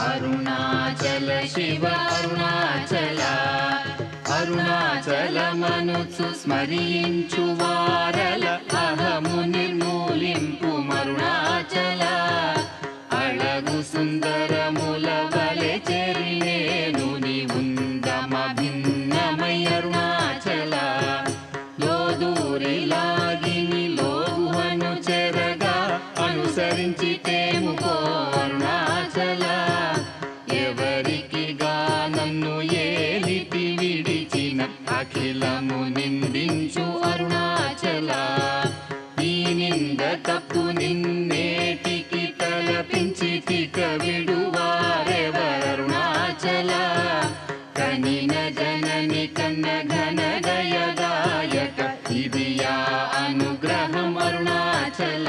అరుణాచల శివ అరుణాచల అరుణాచలమనుచు స్మరించు వారల అహము నిర్మూలింపు మరుణాచల అళగు సుందరముల వలె చెరినేను నీ ఉందమ భిన్నమై అరుణాచల లోదూరి లాగిని లోగుహను చెరగా అనుసరించి తేముకో అరుణాచల ఎవరికి నన్ను ఏలితి విడిచిన అఖిలము నిందించు అరుణాచల ఈ నింద తప్పు నిన్నేటికి తలపించి తిక విడువారెవరుణాచల కనిన జనని కన్న ఘన దయదాయక ఇది యా అనుగ్రహం అరుణాచల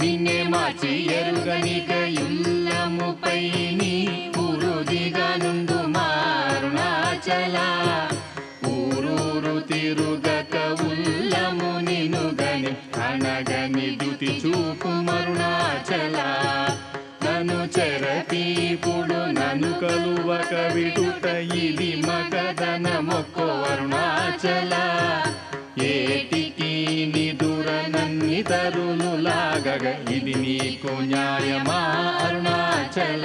నిన్నే మార్చి ఎరుగనిక యుల్లముపై నీ పురుదిగా నుండు అరుణాచల ఊరూరు తిరుగక ఉల్లము నినుగని అనగని దుతి చూపు అరుణాచల నన్ను చెరపీపుడు నన్ను కలువక విడుట ఇది మగదన మొక్కో అరుణాచల ఏటికి నిదుర నన్ని తరులు లాగగ ఇది నీకు న్యాయమా అరుణాచల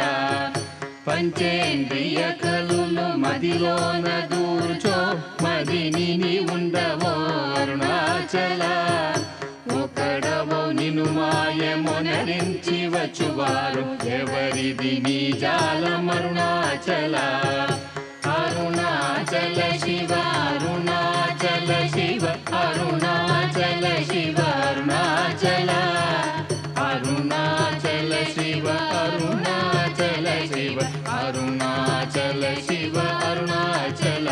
పంచేంద్రియ కలులు మదిలోన దూర్చో మదిని నీ ఉండవో అరుణాచల ఒకడవో నిను మాయమొనరించి వచ్చువారు ఎవరిది నీ జాలం అరుణాచల అరుణాచల శివ అరుణాచల శివ అరుణాచల శివ అరుణాచల అరుణాచల శివ అరుణాచల శివ అరుణాచల శివ అరుణాచల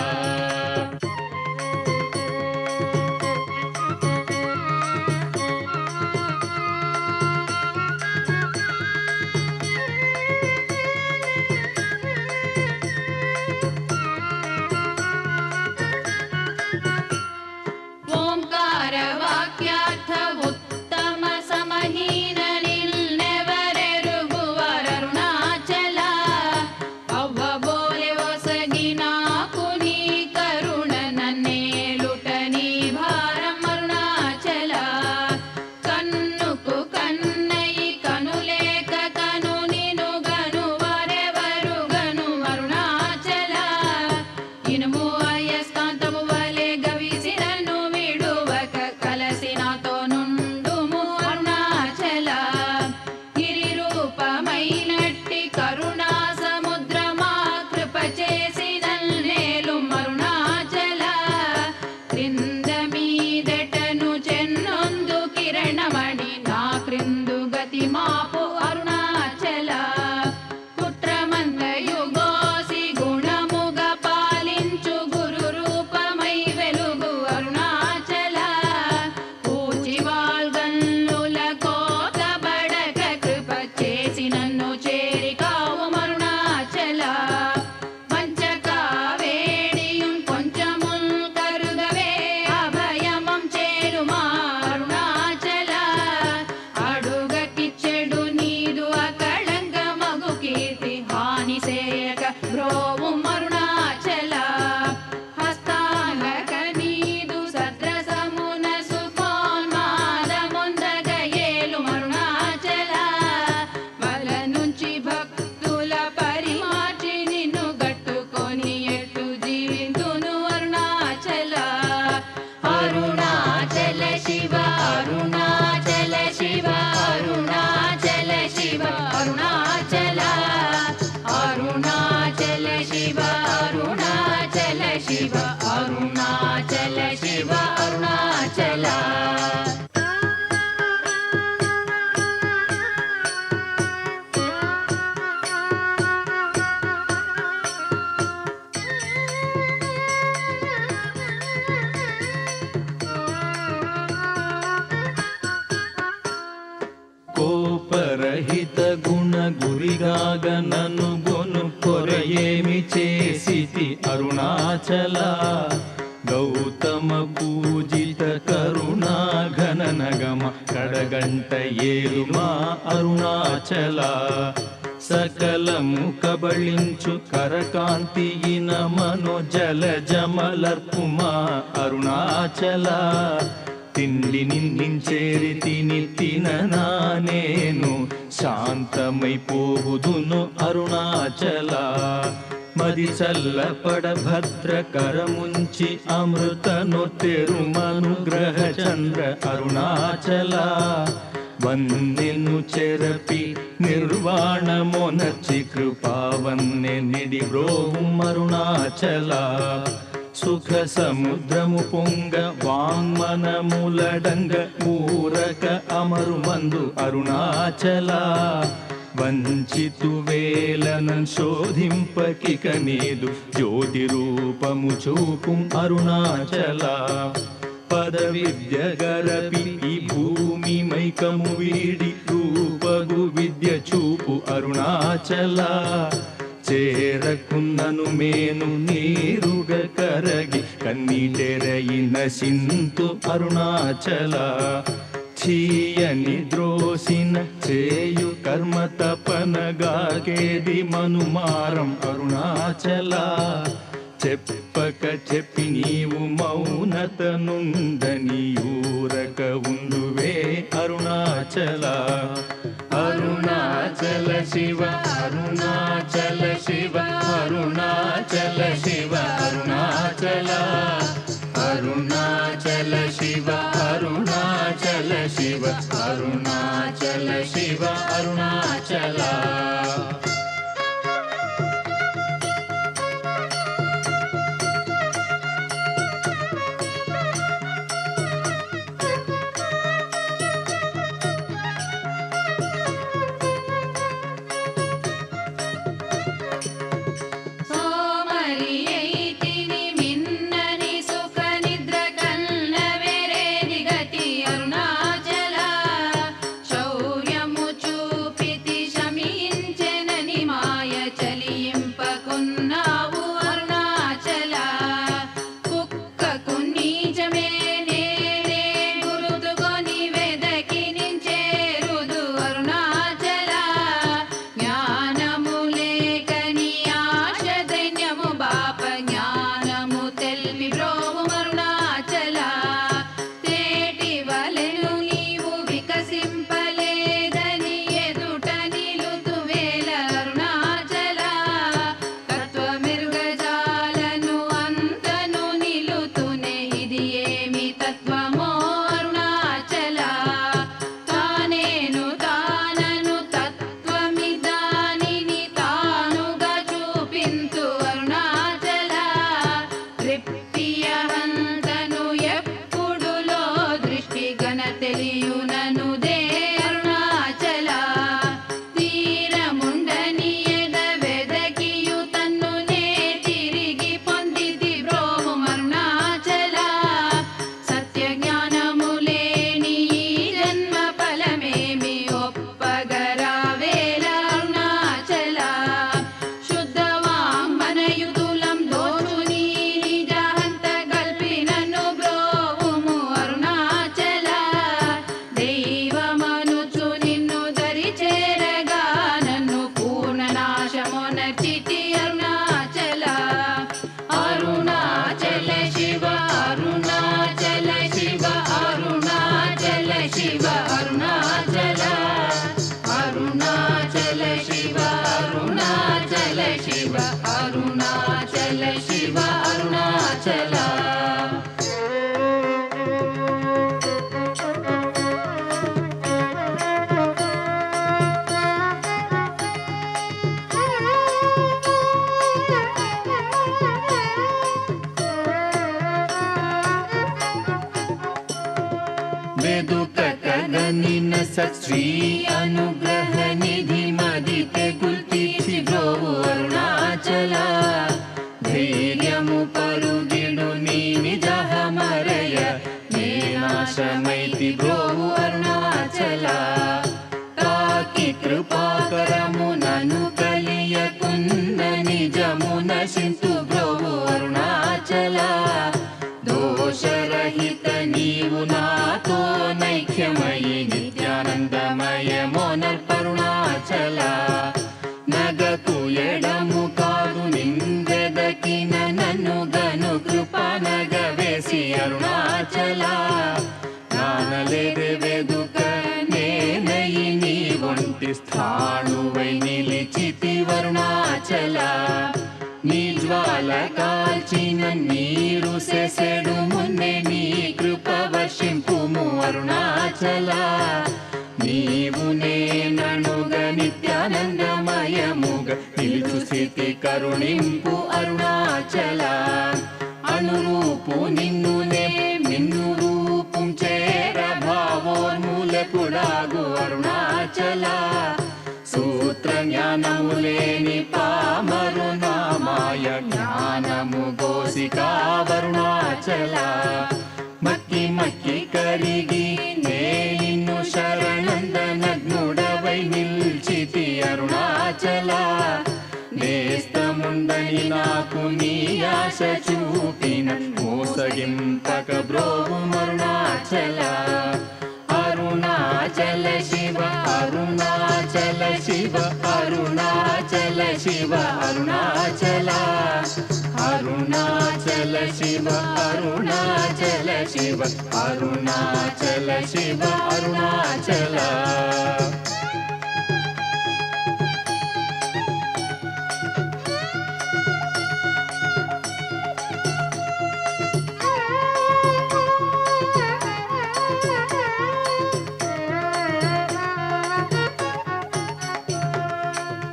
కోపరహిత గుణ గురిగాగ నన్ను గొను కొరయేమి చేసితి అరుణాచల గౌతమ పూజిత కరుణా ఘన నగమ కడగంట ఏలుమా అరుణాచల సకలము కబళించు కరకాంతియిన మనోజల జమలర్పుమా అరుణాచల తిండి నిందించేరి తిని తిననా నేను శాంతమైపోవుదును అరుణాచల మది చల్లపడ భద్రకరముంచి అమృతనొత్తెరుమనుగ్రహ చంద్ర అరుణాచల వందెను చెరపి నిర్వాణమొనర్చి కృపావన్నె నిడి బ్రోహుం అరుణాచల సుఖ సముద్రము పొంగ వాంగ్మనములడంగ ఊరక అమరుమందు అరుణాచల వంచితు వేలనన్ శోధింపకిక నీదు జ్యోతి రూపము చూపుం అరుణాచల పద విద్య గరపి ఈ భూమి మైకము వీడి రూపగు విద్య చూపు అరుణాచల చేరకున్నను మేను నీరుగ కరగి కన్నీటెరయిన సింతు అరుణాచల చీయని ద్రోసిన చేయు కర్మ తపనగాకేది మనుమారం అరుణాచల చెప్పక చెప్పి నీవు మౌనత నుండని ఊరక ఉండువే అరుణాచల అరుణాచల శివ అరుణాచల శివ అరుణాచల శివ అరుణాచల అరుణాచల శివ అరుణాచల శివ అరుణాచల శివ అరుణాచల వెదుకగనిన సత్శ్రీ అనుగ్రహ నిధి మదితే గుల్తీర్చి బ్రోవు అరుణాచల ధైర్యము పరుగిడు నీ నిజహ మరయ నేనాశమైతి బ్రోవు అరుణాచల తాకి కృపాకరము నను కలియకున్న నిజమున సింతు బ్రోవు అరుణాచల దోషరహిత నీవు నాతో నైక్యమయి నిత్యానందమయ మోనర్పరుణాచల స్థాణువై నిలిచితి అరుణాచల నీ జ్వాల కాల్చిన నీరు సెసెడు మున్నే నీ కృప వర్షింపుము అరుణాచల నీవు నేననుగ నిత్యానందమయముగ నిలుచు స్థితి కరుణింపు అరుణాచల అనురూపు నిన్నునే మిన్ను రూపం చేర భావోన్మూలకుడాగు అరుణాచల సూత్ర జ్ఞానము లేని పామరు నామాయ జ్ఞానము గోసికా అరుణాచల మక్కి మక్కి కరిగి నే నిన్ను శరణందనగ్నుడవై నిల్చితి అరుణాచల నేస్తముందని నాకు నీ ఆశ చూపిన మోసగింపక బ్రోవు అరుణాచల అరుణాచల శివ అరుణాచల శివ అరుణాచల శివ అరుణాచల అరుణాచల శివ అరుణాచల శివ అరుణాచల శివ అరుణాచల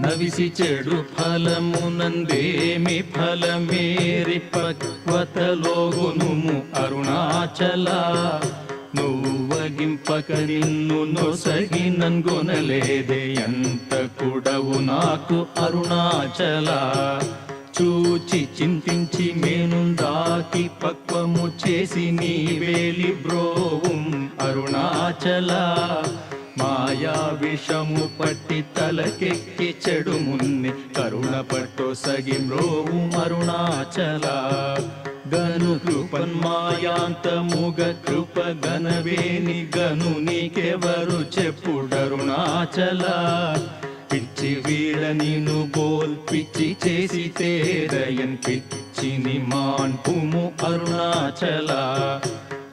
నవిసి చెడు ఫలమునందేమి ఫలమేరి పక్వతలోగునుము అరుణాచల నువ్వగింపక నిన్ను నొసగి నన్గొనలేదే ఎంత కూడవు నాకు అరుణాచల చూచి చింతించి మేనుందాకి పక్వము చేసి నీ వేలి బ్రోవం అరుణాచల మాయా విషము పట్టి తలకెక్కి చెడు మున్ని కరుణ పట్టు సగి మ్రోవు అరుణాచల గను కృపన్మాయాంతముగ కృప గనవేని గను నీకెవరు చెప్పుడరుణాచల పిచ్చి వీడ నిన్ను బోల్పిచ్చి చేసి తేరయన్ పిచ్చిని మాన్పుము అరుణాచల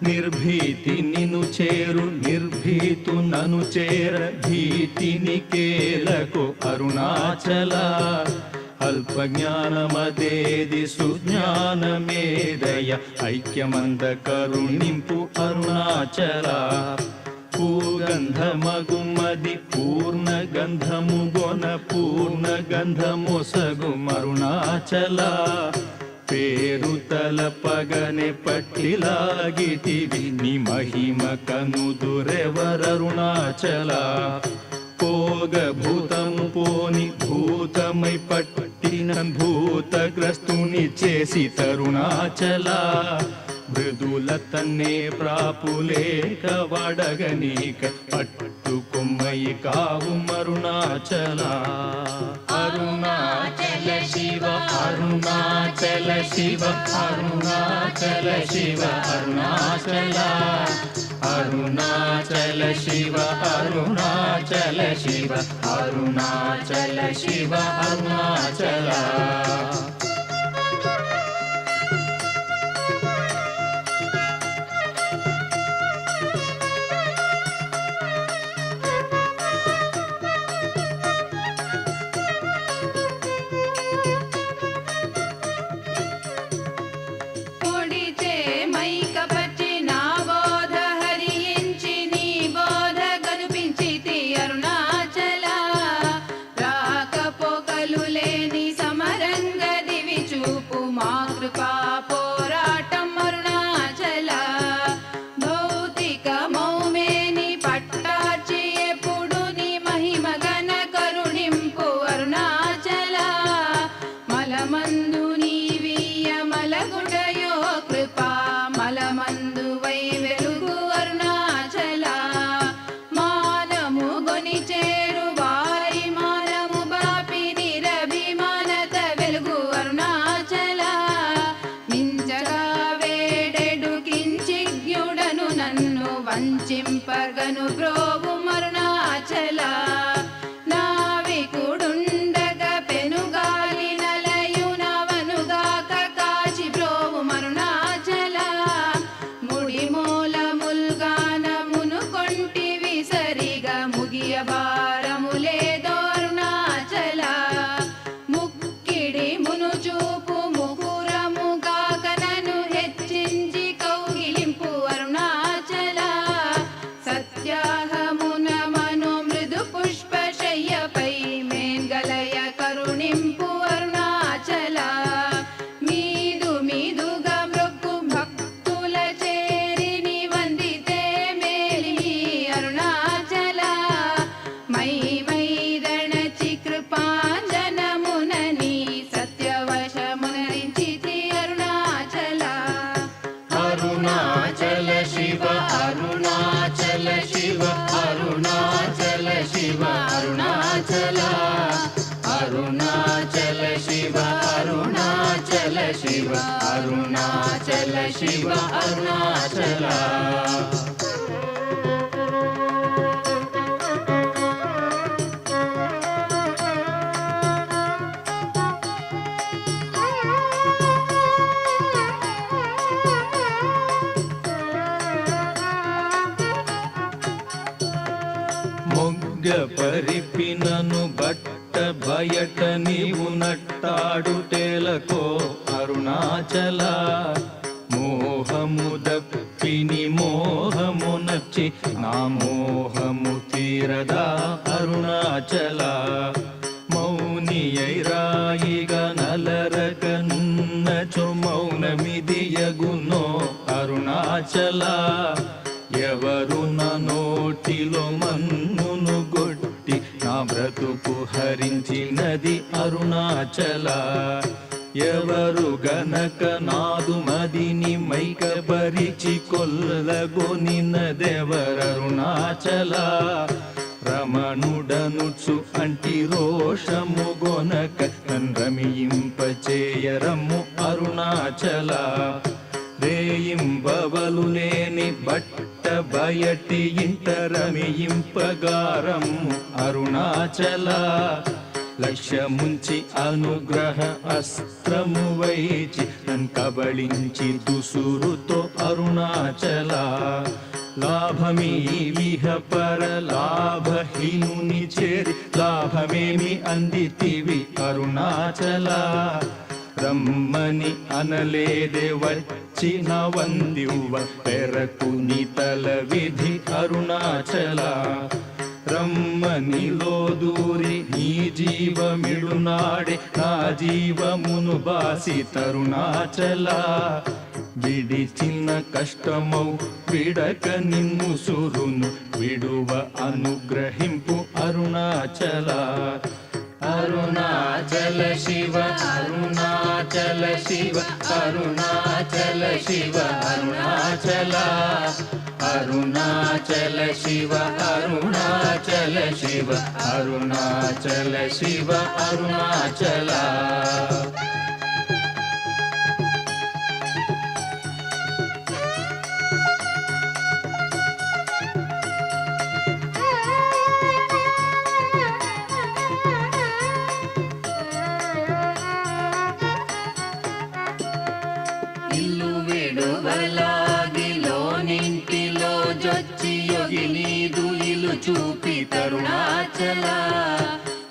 నిర్భీతి నిను చేరు నిర్భీతు నను చేర భీతిని కేలకు అరుణాచల అల్ప జ్ఞానమదేది సుజ్ఞానమేదయ ఐక్యమంద కరుణింపు అరుణాచల పూగంధమగుమది పూర్ణ గంధము గొన పూర్ణ గంధము సగు అరుణాచల పేరు తలపగనే పట్టిలాగితివి ని మహిమ కనుదురెవరరుణాచల పోగ భూతము పోని భూతమై పట్టిన భూతగ్రస్తుని చేసి తరుణాచల మృదుల తన్నే ప్రాపులేక వడగనీక పట్టుకొమ్మయి కావు అరుణాచల అరుణాచల శివ అరుణాచల శివ అరుణాచల శివ అరుణాచల అరుణాచల శివ అరుణాచల శివ అరుణాచల శివ అరుణాచల చేరు వారి మానము బాపి నిరభిమాన అరుణాచల శివ అరుణాచల మొగ్గ పరిపినను బట్ట బయట నీవు నట్టాడుటేలకో అరుణాచల మోహము దప్పిని మోహము నచ్చి నా మోహము తీరదా అరుణాచల మౌనియై రాయిగా నలరకనున్నచో మౌనమిదియగునో అరుణాచల ఎవరు నా నోటిలో మన్నును గొట్టి నా బ్రతుకు హరించినది అరుణాచల ఎవరు గనక నాదు మదిని మైకపరిచి కొల్లగొనినదెవరరుణాచల రమణుడనుచు అంటి రోషము గొనక రమింపచేయరము అరుణాచల రేయింబవలు లేని బట్ట బయటి ఇంట రమింపగారము అరుణాచల లక్ష్యముంచి అనుగ్రహ అస్త్రము వైచి నన్ కబళించి దుసురుతో అరుణాచల లాభమీ విహ పర లాభహీనుని చేరి లాభమేమి అందితివి అరుణాచల రమ్మని అనలేదే వచ్చిన వందివ్వ పెరకు నీ తల విధి అరుణాచల రమ్మని లోదూరి నీ జీవమిడునాడే నా జీవమును బాసి తరుణాచల విడిచిన కష్టమౌ విడక నిన్ను సురును విడువ అనుగ్రహింపు అరుణాచల అరుణాచల శివ అరుణాచల శివ అరుణాచల శివ అరుణాచల అరుణాచల శివ అరుణాచల శివ అరుణాచల శివ అరుణాచల ఇల్లు విడువలాగిలో నింటిలో జొచ్చి యోగి నీదు ఇల్లు చూపి తరుణాచల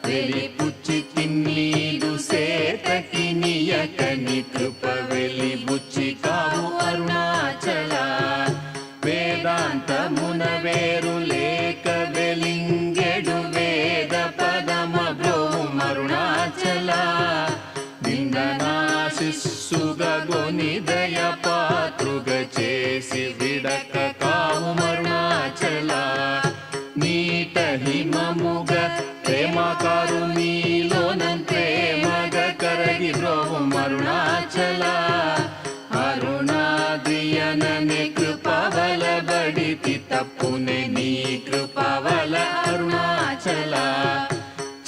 వెలిపుచ్చి తిన్నీదు సేతకి నియకని కృప వెలి బుచ్చి కావు అరుణాచల వేదాంతమున వేరు లేక వెలింగెడు వేద పదమ బ్రోము అరుణాచల నిందనాశిస్సుగొని దయ పాత్రుగ చేసి విడక కావు అరుణాచల నీట హిమముగ ప్రేమకారు నీలోనం ప్రేమగ కరగి బ్రోవు అరుణాచల అరుణాద్రియననే కృపవల బడితి తప్పునే నీ కృపవల అరుణాచల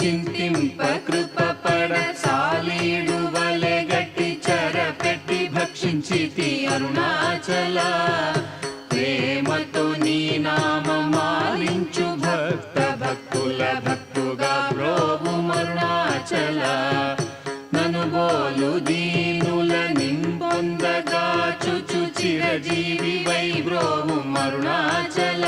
చింతింప కృప పడ సాలీడు వలె గట్టి చర పెట్టి భక్షించితి అరుణాచల ప్రేమతో నీ నామమాలించు భక్త భక్తుల భక్తుగా బ్రోవు అరుణాచల నను బోలు దీనుల నింపొందగా చుచు చిరజీవి వై బ్రోవు అరుణాచల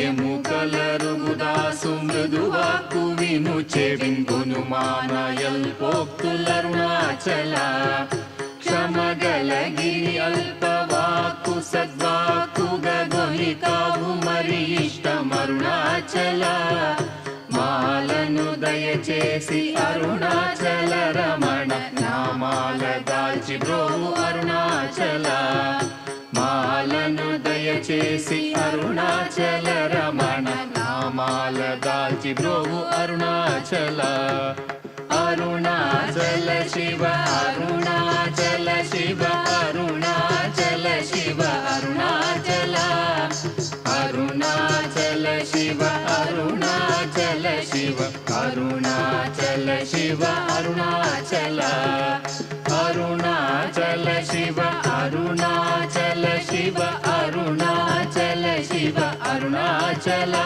ఎముకలరుగుదాసు మృదువాకు విను చెవింగును మానయల్పోక్తులరుణాచల క్షమగలగిరి అల్పవాకు సద్వాకుగ గొని కావు మరి ఇష్టమరుణాచల మాలను దయచేసి అరుణాచల రమణ నామాల దాల్చి బ్రోవు అరుణాచల మాలను దయచేసి అరుణాచల రమణ నామాల దాల్చి బ్రోవు అరుణాచల అరుణాచల శివ అరుణాచల శివ అరుణాచల శివ అరుణాచల అరుణాచల శివ అరుణాచల శివ అరుణాచల శివ అరుణాచల అరుణాచల శివ అరుణాచల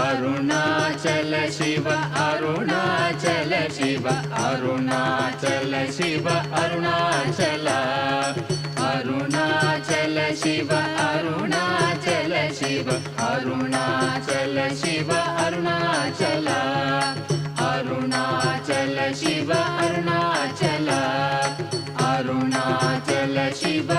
అరుణాచల శివ అరుణాచల శివ అరుణాచల శివ అరుణాచల అరుణాచల శివ అరుణాచల శివ అరుణాచల శివ అరుణాచల అరుణాచల శివ అరుణాచల అరుణాచల శివ